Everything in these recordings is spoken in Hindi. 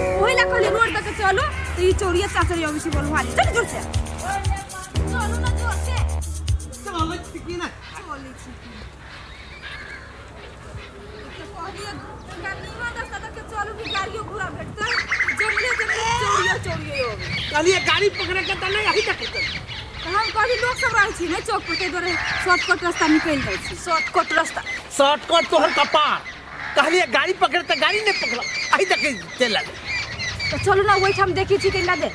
चलो तो ये चोरिया चाचरी अभी बोल भारी चल जोर से चलो ना जोर से चलो चिकी ना चोली चिकी तो कहलिए गाड़ी में रास्ता तक चलो भी गाड़ियों घुरा भेटता जंगले चोरिया चोरिया कहलिए गाड़ी पकड़े के त नहीं यही तक हम कहली लोग सब रही छी ने चौक पे दरे शॉर्टकट रास्ता निकल जाई छी शॉर्टकट तोहर कपार कहलिए गाड़ी पकड़े त गाड़ी नहीं पकड़ा यही तक चल तो चलो ना वही हम देखी छी केना दे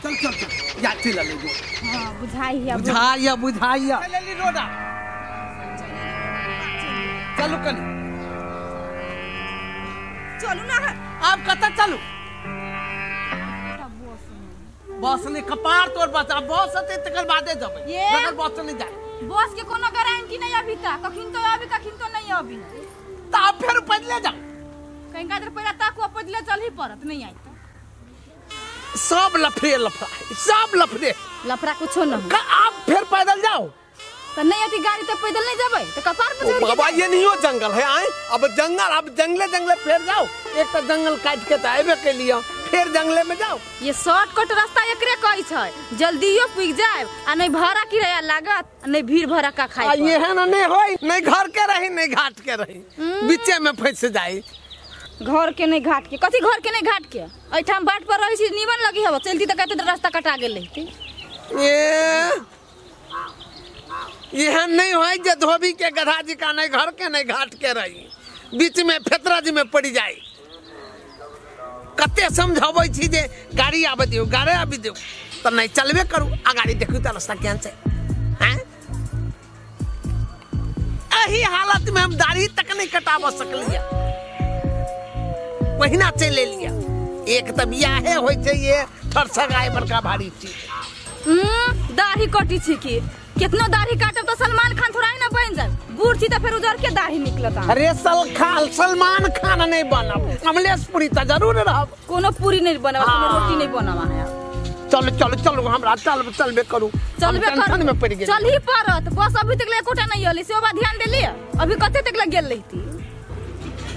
चल चल चल या चल ले गो हां बुझाइया चल ले रोडा चलो कल चलो ना आप कता चलो बॉस ने कपार तोड़ बचा बॉस आते तकर बादे जब मगर बॉस नहीं जाए बॉस के कोनो गारंटी नहीं अभी तक कखिन तो नहीं अभी तो आप फिर पैदल जाओ कहीं का पहला तक वो पैदल चल ही पड़त नहीं आई सब लफड़ा कुछ न आप फिर पैदल जाओ तो नहीं आती गाड़ी तो पैदल नहीं जाबे तो कपार पे बाबा ये नहीं हो जंगल है आए अब जंगले फिर जाओ एक तो जंगल काट के आबे के लिए फिर जंगले में जाओ ये शॉर्टकट रास्ता एकरे कहि छै जल्दियो पुग जाए आ नहीं भाड़ा किराया लागत नहीं भीड़ भड़ा का खाए ये है ना नहीं होई नहीं घर के रही नहीं घाट के रही बीचे में फंस जाई घर के नहीं घाट के कथी घर के नहीं घाट के एठाम बाट पर रही छी नीमन लगी हव चलती त कहते रास्ता कटा गेल रही ये नहीं होई जे धोबी के गधा जी का नहीं घर के नहीं घाट के रही बीच में फेतरा जी में पड़ी जाए कते समझाबै छी जे गाड़ी आबे दियो गाड़ी आबे दियो त नहीं चलबे करू आ गाड़ी देखू त रास्ता केहन छै हैं एही हालत में हम दाढ़ी तक नहीं कटाब सकलिए महीना चले लिया एक त बियाहे होय छै ये थरसगाय बड़का भारी चीज दाढ़ी कटी छी की कितना दाढ़ी काटब तो सलमान खान थोड़ा ही ना बन जाए बूढ़ छी तो फिर उधर के दाढ़ी निकलता अरे सलमान खान नहीं बनब अमलेश पुरी त जरूर रहब कोनो पूरी नहीं बनब कोनो रोटी नहीं बनवा है चलो हमरा चलबे करू टेंशन में पड़ गेल चल ही परत बस अभी तक ले कोटा नहीं होली सेवा ध्यान देलिए अभी कते तक लग गेल रही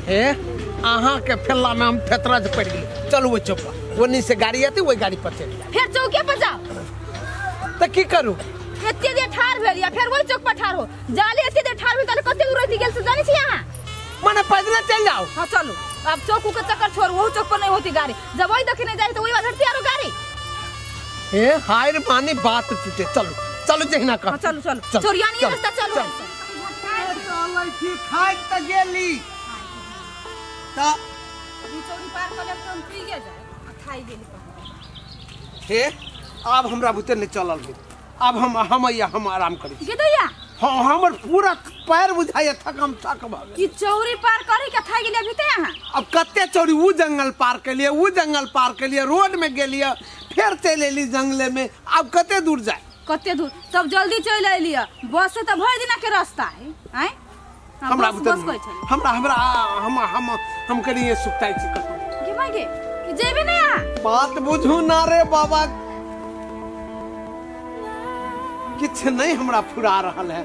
हे आहा के फेला में हम फेतरा पड़ गेल चलू वो चौपा ओनी से गाड़ी आती वही गाड़ी पर चल फिर चौके पर जाओ त की करू एते दे ठार भेल या फिर वही चौक पर ठार हो जाले एते दे ठार भेल त कते दूर रही गेल से जानी छी यहां माने पैदल चल जाओ हां चलो अब चौक के चक्कर छोड़ वो चौक पर नहीं होती गाड़ी जब वही देखने जाए तो वही बात हटती आरो गाड़ी ए हाय रे मानी बात टूटे चलो जहिना का चलो चोरियानी रास्ता चलो चल ठीक खाइ त गेली त अभी चोरी पार कर ले तो हम पी जाए खाई गेली हे अब हमरा बुते नहीं चलल है अब हम आराम करी गेदैया हां हमर पूरा पैर बुझाय थकम थक भ की चौरी पार करे के थाई गेले अभी त यहां अब कते चौरी उ जंगल पार के लिए रोड में गेलिए फिर चल एली जंगले में अब कते दूर जाए कते दूर तब जल्दी चल एलिए बस से त भर दिना के रास्ता है हैं हमरा हम करिए सुखताई छी कत के भागे कि जेबे नहीं आ बात बुझू ना रे बाबा किछ नहीं हमरा फुरा रहल है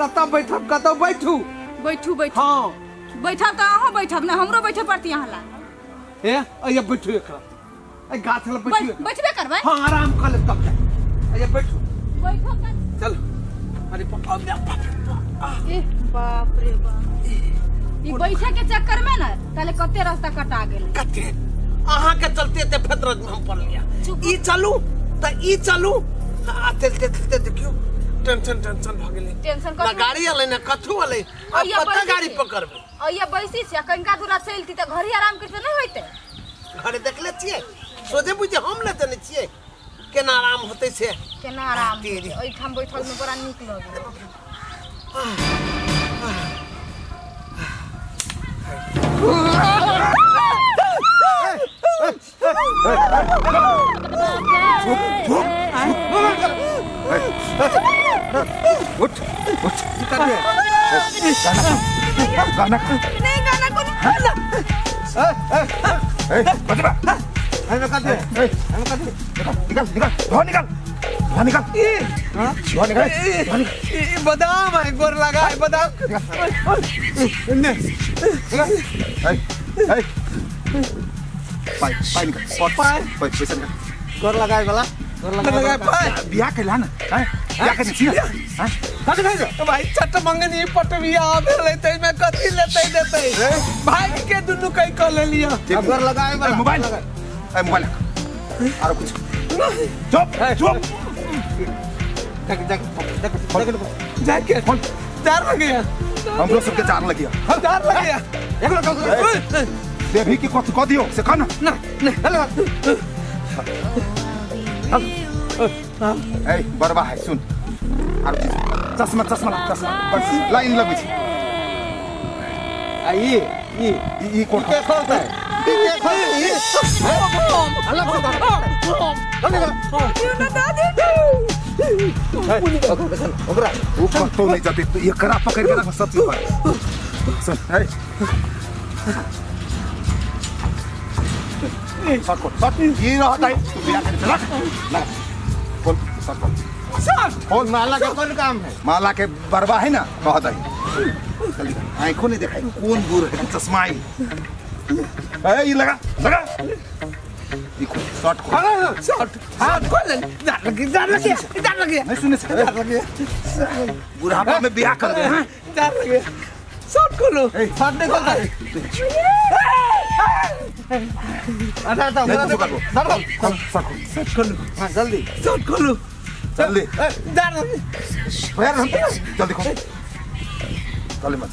कत बैठू हां बैठब त अहाँ बैठब ना हमरो बैठे पड़ती यहां ला हे अय बैठू एकरा ए गाछ ल बैठबे करबै हां आराम कर ले तब अय बैठू चल अरे ए बाप रे बाप ई बैठे के चक्कर में ना ताले कते रास्ता कटा गेल कते अहाँ के चलते ते फेतरज में हम पड़ लिया ई चलू आ चलते देखियो टेंशन भ गेले टेंशन ना गाड़ी आले ना कथु आले अब कत गाड़ी पकड़बे अइया बैसी छ कनका दूरा चलती त घरी आराम करते नहीं होइते घरे देख ले छिए सोचे बुझे हम ले जने छिए केना आराम होते से केना आराम ओइ ठाम बैठल में बड़ा नीक लगे गाना नहीं गाना कौन बजबा हमें कर दे हमें कर दे निकल निकल बादाम है गोर लगा है बादाम पैसा निकल गोर लगा है वाला गोर लगा है बियाह के लाना बियाह के नहीं भाई चट मंगनी पटविया आवे लेते मैं कथी लेते देते भाई के दुनु कई कर ले लिया गोर लगा है मोबाइल और कुछ चुप जाके चार लग गया हम लोग सबके चार लग गया हम चार लग गया देवी की कुछ कह दियो से खाना ना हेलो ए बरबा है सुन और चश्मा बस लाइन लगी ये कोट के खोलता है ये अलग से ऊपर तो नहीं जाते तो ये करा पकड़ के रख सब चीज सुन शॉट ये रहता है तू बिना के चला बोल शॉट बोल माला का कौन काम है माला के बरबा है ना कहता है जल्दी आंखों नहीं दिखाई कौन बुर है चश्मा है ये लगा देखो शॉट हाथ खोल इधर लगे नहीं सुनने से बुढ़ापा में ब्याह कर दे इधर लगे शॉट खोलो शॉट नहीं खोलता अच्छा शॉट खोलो हां जल्दी शॉट खोलो जल्दी इधर जल्दी खोल चले मत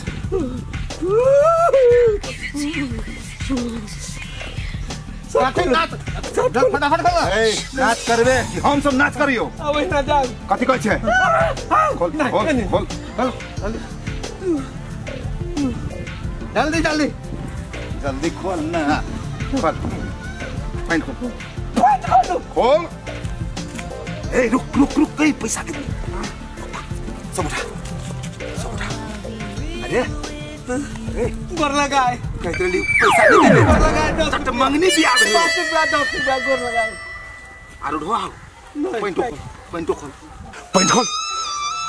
फटाफट नाच करबे हम सब नाच करियो अब ना जाओ कथी कहै छै खोल जल्दी खोल ना खोल फाइन खोल ए रुक कहीं पैसा दे सब उठा अरे गोर लगाए कहते लिए पैसा नहीं दे गोर लगाए तो मंगनी भी आ गई 10 रुपया गोर लगाए आरो ढवा पॉइंट खोल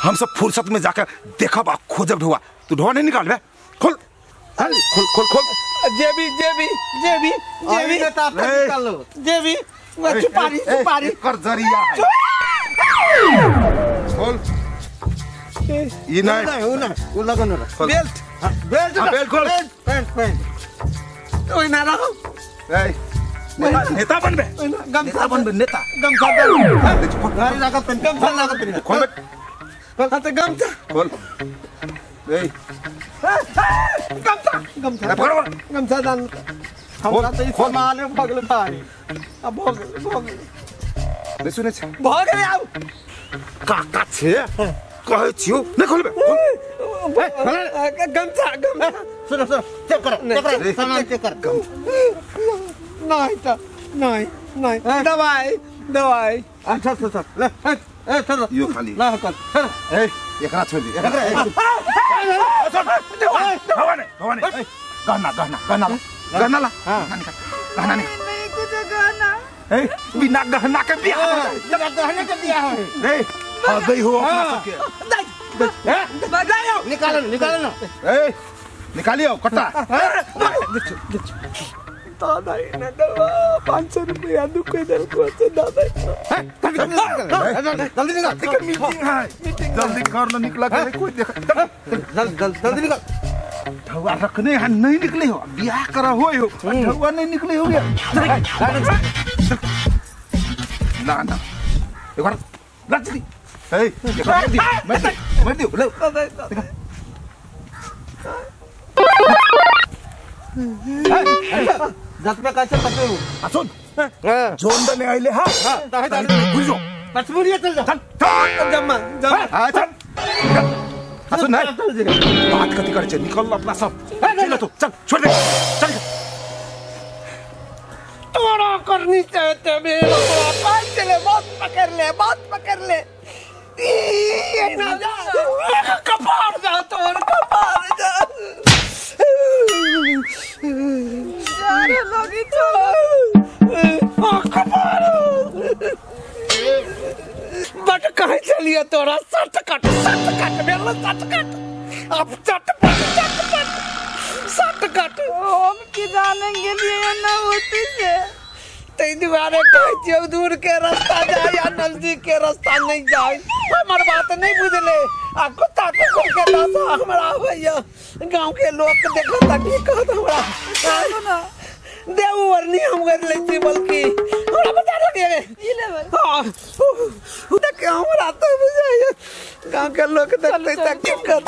हम सब फुर्सत में जाकर देखब आ खोजब ढवा तू ढवा नहीं निकाल बे खोल जेबी निकालो जेबी वो सुपारी कर जरिया खोल ये नहीं वो लगन बेल्ट खोल पैंट ओए ना रहो नेता बनबे गमछा बनबे नेता गमछा गाड़ी लगा पेन गमछा लगा पेन खोल हां गमछा खोल ए गमछा दान हम तो इस माल में भगल भाई अब भोग नहीं सुने छ भाग रे आओ काका छे कहै छियो नहीं खोलबे गमछा सुनो चेक कर सामान चेक कर नहीं दवाई अच्छा ले चलो यो खाली ला कर ए एकरा छोड़ दे भवानी गहना ला गहना नहीं कुछ गाना ए बिना गहना के बियाह ए आ गई हो अपना सबके बजाओ निकालो ए निकालियो कट्टा दादा ने दवा 500 रुपया दुख इधर को से दादा जल्दी निकाल मीटिंग है जल्दी कर लो निकला के कोई देख जल्दी निकाल ढवा रखने हैं नहीं निकले हो ब्याह करा हो ढवा नहीं निकले हो गया ना एक बार जल्दी ए मत दे ले दस पे कैसे पकड़े हो सुन जोन बने आइले हां घुस जाओ पचमुड़िया चल जा चल जम्मा हां चल सुन ना बात कथी करे छे निकल अपना सब चल तू चल छोड़ दे चल तोड़ा करनी चाहते मेरे पास चले बहुत पकड़ ले ये ना जा कपार जा तो कपार कहीं चलिए तोरा सट कट मेरा सट कट अब सट कट हम की जानेंगे लिए ना होती से तई दुआरे कहतियो दूर के रास्ता जाए या नजदीक के रास्ता नहीं जाए हमार बात नहीं बुझले आ कुत्ता को के दासा हमरा भैया गांव के लोग देखता की कहत हमरा देव वरनी हम कर लेती बल्कि हमरा बता दे ई ले भाई हां देख हमरा तो बुझाए गांव के लोग देखते तक कहत